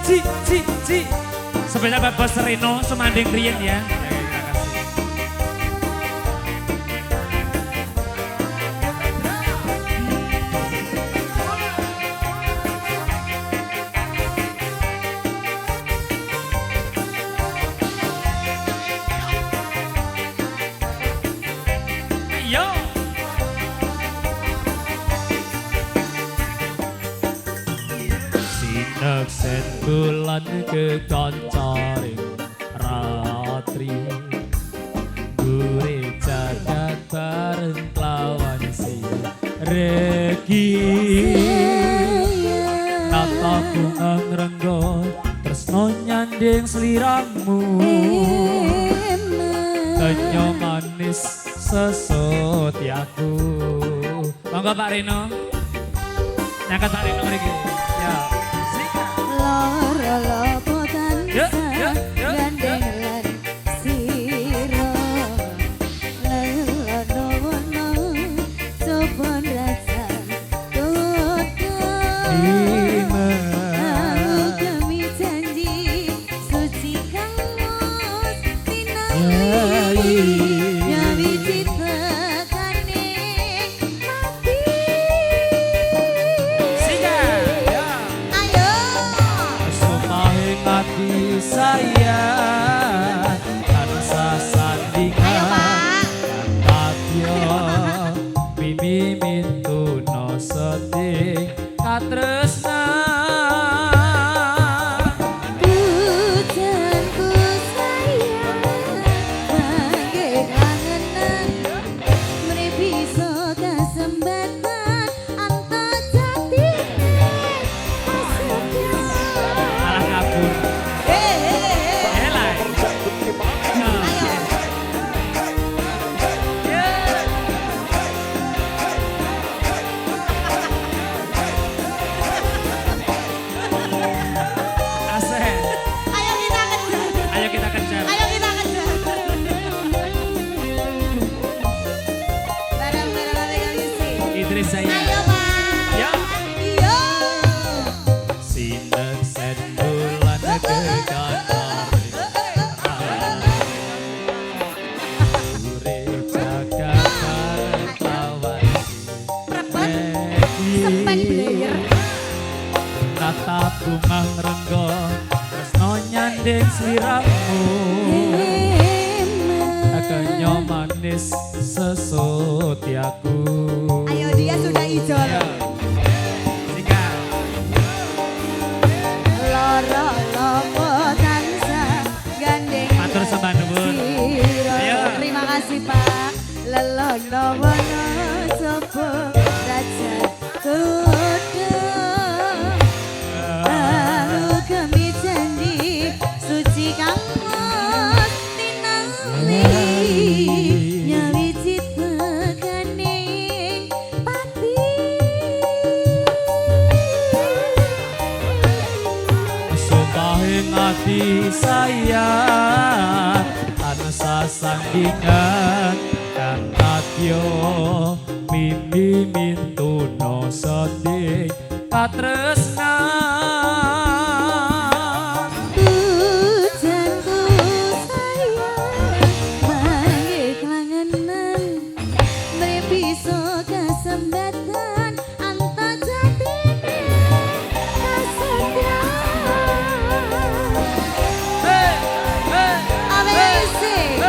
Ci. Sebenarnya Bapak Serino Semanding Rien ya. Yo. Sineksen bulan kekancaring ratri gure jagat bareng lawan si regi nata bunga ngrenggo tresno nyanding sliramu kenyo manis sesotyaku. Monggo Pak Rino. Nyangkat Pak Rino mriki. Ya. Loro potan gandeng lan siro lelono wono sopon rasa kota kami janji suci kamus tinai nyawi cita kaning mati. Hati saya tanpa sandingan katyo mimi mintu no sedih katresna pujanku sayang bangke kangenan mripi iso kasembatan anto jati malah kabur. Saya. Ayo Pak. Ya. Iya. Sineksen bulan kekancaring gure jagat bareng lawan Sempen blayer. nata bunga ngrenggo tresno nyanding sliramu kenyo manis sesotyaku. Ayo dia sudah hijau. Sika. Loro lopo tansah gandeng. Matur sembah nuwun. Ayo. Terima kasih Pak. Lelono wono sopo raja kuda. Aku kami janji suci kamus tinali nyawi cita kaning pati. Sumpahing hati saya tanpa sandingan kan katyo mimi mintu no sedih katresna Pujanku sayang bangke kangenan mripi iso kasembatan anto jatine kasendran. Amazing.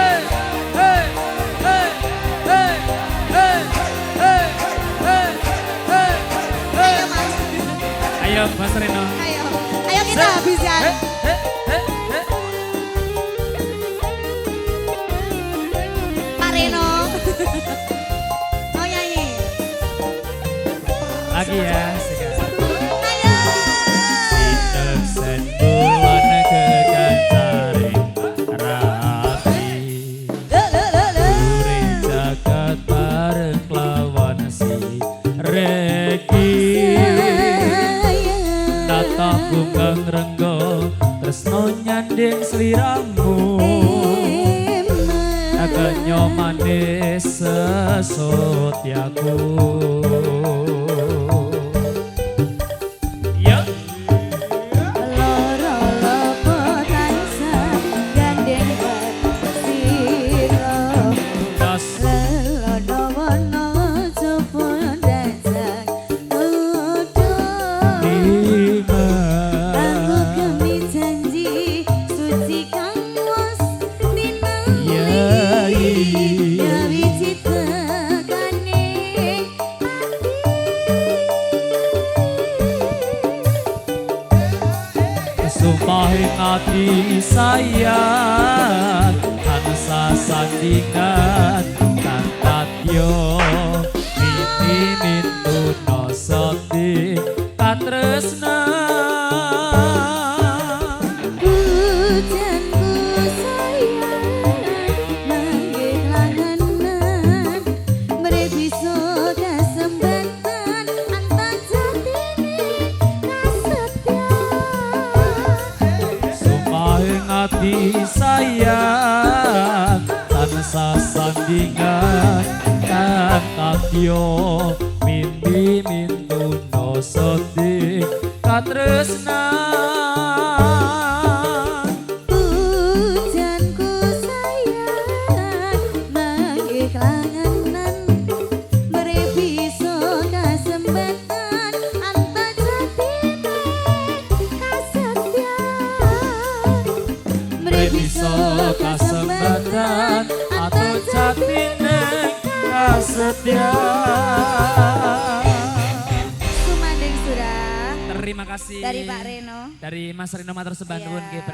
Ayo Mas Reno. Ayo kita habisan. Pak Reno. Mau nyanyi? Lagi ya. Sika. Ayo. Sineksen bulan kekancaring ratri gure jagat bareng lawan si regi nata bunga ngrenggo tresno nyanding sliramu kenyo manis sesotyaku. Loro ati sayang tansah sandingan kang katyo mini mintuno soti katresna Hujanku sayang manggih langanan Mrep bisa kesempatan antan jatine kasetyan Sumpahing ati sayang tansah sandingan kang katyo mindi mintuno soti katresna Hujanku sayang manggih langanan Mrep bisa kesempatan antan jatine kasetyan Mrep bisa kasempatan atau jatine kasetyan. Sumanding sudah Terima kasih dari Pak Reno. dari Mas Reno matur sembah nuwun Iya. nggih.